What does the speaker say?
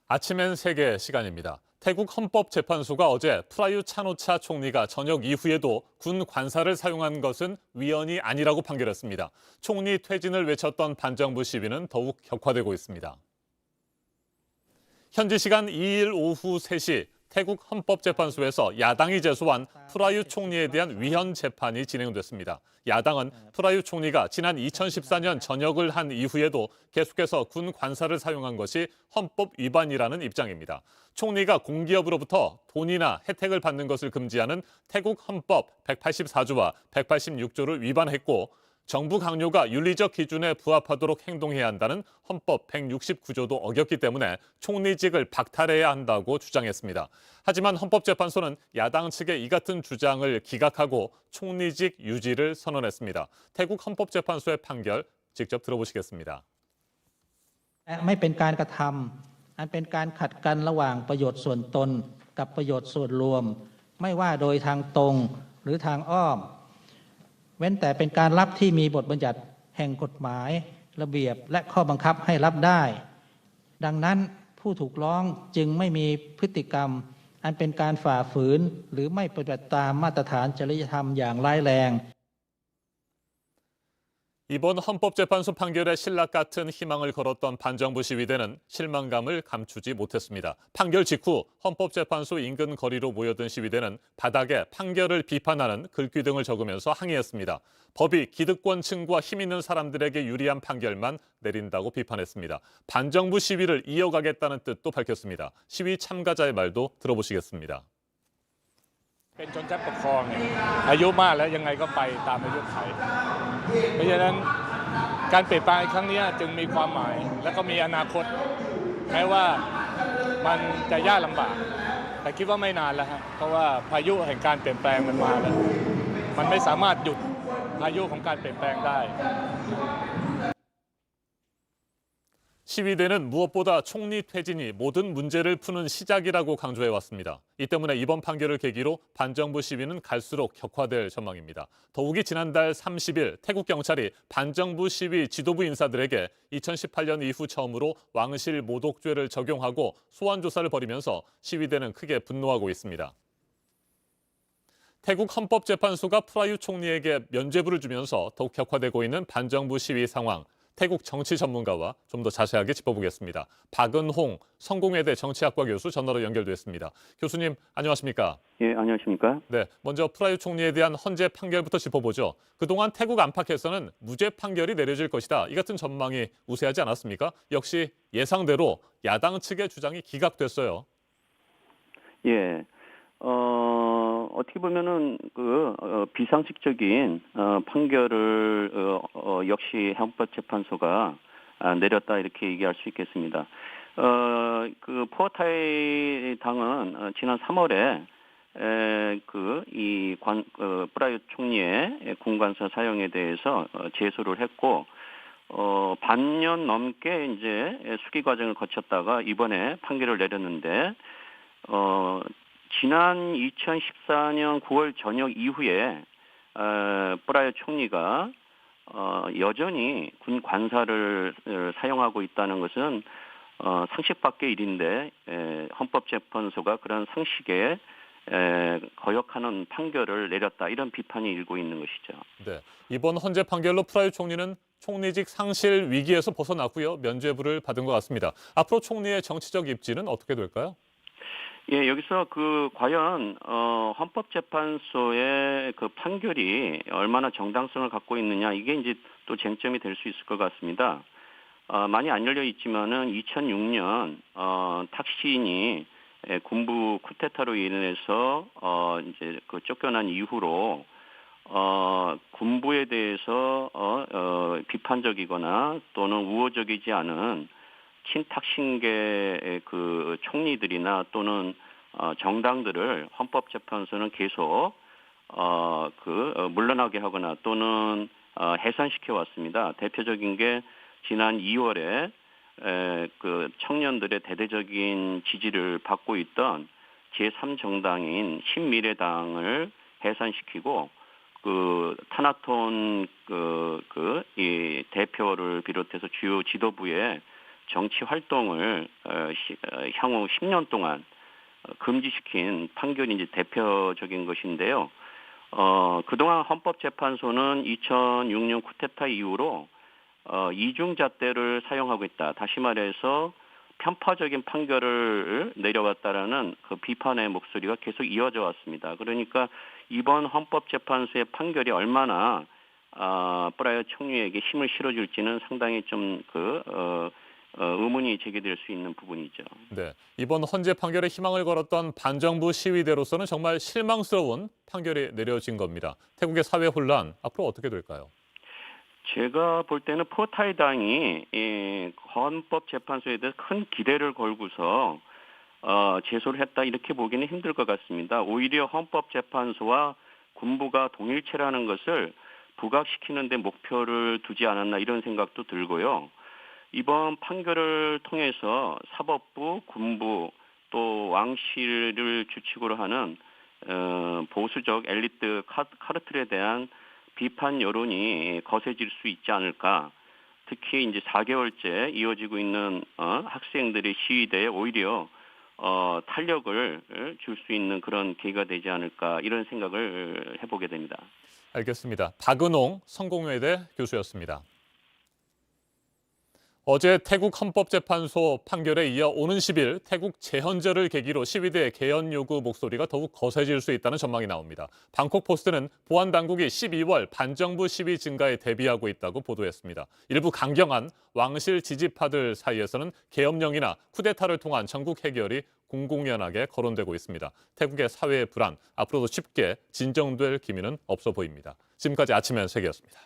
아침엔 세계 시간입니다. 태국 헌법재판소가 어제 프라유 찬오차 총리가 저녁 이후에도 군 관사를 사용한 것은 위헌이 아니라고 판결했습니다. 총리 퇴진을 외쳤던 반정부 시위는 더욱 격화되고 있습니다. 현지 시간 2일 오후 3시 태국 헌법재판소에서 야당이 제소한 프라유 총리에 대한 위헌 재판이 진행됐습니다. 야당은 프라유 총리가 지난 2014년 전역을 한 이후에도 계속해서 군 관사를 사용한 것이 헌법 위반이라는 입장입니다. 총리가 공기업으로부터 돈이나 혜택을 받는 것을 금지하는 태국 헌법 184조와 186조를 위반했고 정부 강요가 윤리적 기준에 부합하도록 행동해야 한다는 헌법 169조도 어겼기 때문에 총리직을 박탈해야 한다고 주장했습니다. 하지만 헌법재판소는 야당 측의 이 같은 주장을 기각하고 총리직 유지를 선언했습니다. 태국 헌법재판소의 판결 직접 들어보시겠습니다. ไม่เป็นการกระทำอันเป็นการขัดกันระหว่างประโยชน์ส่วนตนกับประโยชน์ส่วนรวมไม่ว่าโดยทางตรงหรือทางอ้อมเว้นแต่เป็นการรับที่มีบทบัญญัติแห่งกฎหมายระเบียบและข้อบังคับให้รับได้ดังนั้นผู้ถูกร้องจึงไม่มีพฤติกรรมอันเป็นการฝ่าฝืนหรือไม่ปฏิบัติตามมาตรฐานจริยธรรมอย่างร้ายแรง 이번 헌법재판소 판결에 신락 같은 희망을 걸었던 반정부 시위대는 실망감을 감추지 못했습니다. 판결 직후 헌법재판소 인근 거리로 모여든 시위대는 바닥에 판결을 비판하는 글귀 등을 적으면서 항의했습니다. 법이 기득권층과 힘 있는 사람들에게 유리한 판결만 내린다고 비판했습니다. 반정부 시위를 이어가겠다는 뜻도 밝혔습니다. 시위 참가자의 말도 들어보시겠습니다. เป็นชนชั้นปกครองเนี่ยอายุมากแล้วยังไงก็ไปตามอายุไขเพราะฉะนั้นการเปลี่ยนแปลงครั้งนี้จึงมีความหมายและก็มีอนาคตแม้ว่ามันจะยากลำบากแต่คิดว่าไม่นานแล้วฮะเพราะว่าพายุแห่งการเปลี่ยนแปลงมันมาแล้วมันไม่สามารถหยุดพายุของการเปลี่ยนแปลงได้ 시위대는 무엇보다 총리 퇴진이 모든 문제를 푸는 시작이라고 강조해왔습니다. 이 때문에 이번 판결을 계기로 반정부 시위는 갈수록 격화될 전망입니다. 더욱이 지난달 30일 태국 경찰이 반정부 시위 지도부 인사들에게 2018년 이후 처음으로 왕실 모독죄를 적용하고 소환 조사를 벌이면서 시위대는 크게 분노하고 있습니다. 태국 헌법재판소가 프라유 총리에게 면죄부를 주면서 더욱 격화되고 있는 반정부 시위 상황. 태국 정치 전문가와 좀 더 자세하게 짚어보겠습니다. 박은홍 성공회대 정치학과 교수 전화로 연결됐습니다. 교수님 안녕하십니까? 예, 안녕하십니까? 네, 먼저 프라유 총리에 대한 헌재 판결부터 짚어보죠. 그동안 태국 안팎에서는 무죄 판결이 내려질 것이다. 이 같은 전망이 우세하지 않았습니까? 역시 예상대로 야당 측의 주장이 기각됐어요. 예, 어떻게 보면은 비상식적인 판결을 역시 헌법재판소가 내렸다 이렇게 얘기할 수 있겠습니다. 포어타이 당은 지난 3월에 프라유 총리의 군관사 사용에 대해서 제소를 했고 반년 넘게 이제 수기 과정을 거쳤다가 이번에 판결을 내렸는데 지난 2014년 9월 전역 이후에 프라유 총리가 여전히 군 관사를 사용하고 있다는 것은 상식 밖의 일인데 헌법재판소가 그런 상식에 거역하는 판결을 내렸다 이런 비판이 일고 있는 것이죠. 네, 이번 헌재 판결로 프라유 총리는 총리직 상실 위기에서 벗어났고요. 면죄부를 받은 것 같습니다. 앞으로 총리의 정치적 입지는 어떻게 될까요? 예, 여기서 과연 헌법재판소의 판결이 얼마나 정당성을 갖고 있느냐 이게 이제 또 쟁점이 될 수 있을 것 같습니다. 많이 안 열려 있지만은 2006년 탁신이 군부 쿠데타로 인해서 이제 쫓겨난 이후로 군부에 대해서 비판적이거나 또는 우호적이지 않은 친탁신계의 총리들이나 또는 정당들을 헌법재판소는 계속 물러나게 하거나 또는 해산시켜 왔습니다. 대표적인 게 지난 2월에 청년들의 대대적인 지지를 받고 있던 제3정당인 신미래당을 해산시키고 타나톤 이 대표를 비롯해서 주요 지도부에 정치 활동을 향후 10년 동안 금지시킨 판결이 이제 대표적인 것인데요. 그동안 헌법재판소는 2006년 쿠데타 이후로 이중잣대를 사용하고 있다. 다시 말해서 편파적인 판결을 내려왔다라는 그 비판의 목소리가 계속 이어져 왔습니다. 그러니까 이번 헌법재판소의 판결이 얼마나 프라유 총리에게 힘을 실어줄지는 상당히 좀 의문이 제기될 수 있는 부분이죠. 네, 이번 헌재 판결에 희망을 걸었던 반정부 시위대로서는 정말 실망스러운 판결이 내려진 겁니다. 태국의 사회 혼란 앞으로 어떻게 될까요? 제가 볼 때는 포타이당이 헌법재판소에 대해서 큰 기대를 걸고서 제소를 했다 이렇게 보기는 힘들 것 같습니다. 오히려 헌법재판소와 군부가 동일체라는 것을 부각시키는 데 목표를 두지 않았나 이런 생각도 들고요. 이번 판결을 통해서 사법부, 군부 또 왕실을 주축으로 하는 보수적 엘리트 카르텔에 대한 비판 여론이 거세질 수 있지 않을까. 특히 이제 4개월째 이어지고 있는 학생들의 시위대에 오히려 탄력을 줄 수 있는 그런 계기가 되지 않을까 이런 생각을 해보게 됩니다. 알겠습니다. 박은홍 성공회대 교수였습니다. 어제 태국 헌법재판소 판결에 이어 오는 10일 태국 재헌절을 계기로 시위대의 개헌 요구 목소리가 더욱 거세질 수 있다는 전망이 나옵니다. 방콕 포스트는 보안 당국이 12월 반정부 시위 증가에 대비하고 있다고 보도했습니다. 일부 강경한 왕실 지지파들 사이에서는 계엄령이나 쿠데타를 통한 전국 해결이 공공연하게 거론되고 있습니다. 태국의 사회의 불안, 앞으로도 쉽게 진정될 기미는 없어 보입니다. 지금까지 아침엔 세계였습니다.